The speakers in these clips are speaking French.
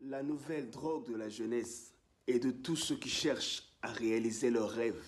La nouvelle drogue de la jeunesse et de tous ceux qui cherchent à réaliser leurs rêves,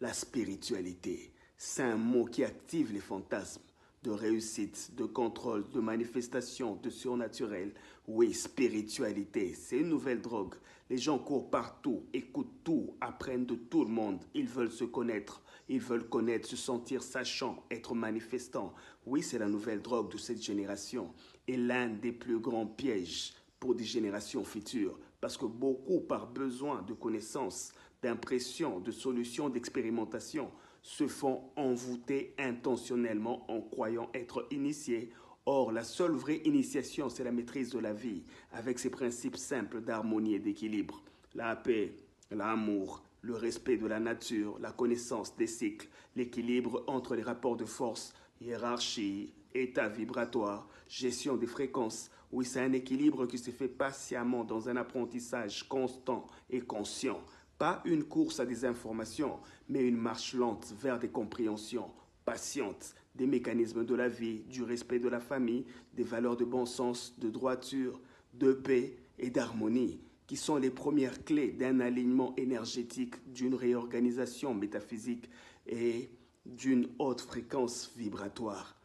la spiritualité. C'est un mot qui active les fantasmes de réussite, de contrôle, de manifestation, de surnaturel. Oui, spiritualité, c'est une nouvelle drogue. Les gens courent partout, écoutent tout, apprennent de tout le monde. Ils veulent se connaître, ils veulent connaître, se sentir sachant, être manifestant. Oui, c'est la nouvelle drogue de cette génération. Et l'un des plus grands pièges pour des générations futures. Parce que beaucoup, par besoin de connaissances, d'impressions, de solutions, d'expérimentation, se font envoûter intentionnellement en croyant être initiés. Or, la seule vraie initiation, c'est la maîtrise de la vie, avec ses principes simples d'harmonie et d'équilibre. La paix, l'amour, le respect de la nature, la connaissance des cycles, l'équilibre entre les rapports de force, hiérarchie, état vibratoire, gestion des fréquences. Oui, c'est un équilibre qui se fait patiemment dans un apprentissage constant et conscient. Pas une course à des informations, mais une marche lente vers des compréhensions patientes des mécanismes de la vie, du respect de la famille, des valeurs de bon sens, de droiture, de paix et d'harmonie, qui sont les premières clés d'un alignement énergétique, d'une réorganisation métaphysique et d'une haute fréquence vibratoire.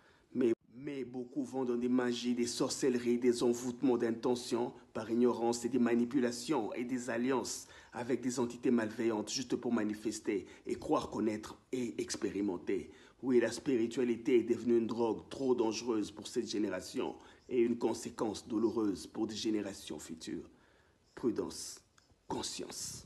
Mais beaucoup vont dans des magies, des sorcelleries, des envoûtements d'intentions par ignorance et des manipulations et des alliances avec des entités malveillantes juste pour manifester et croire connaître et expérimenter. Oui, la spiritualité est devenue une drogue trop dangereuse pour cette génération et une conséquence douloureuse pour des générations futures. Prudence, conscience.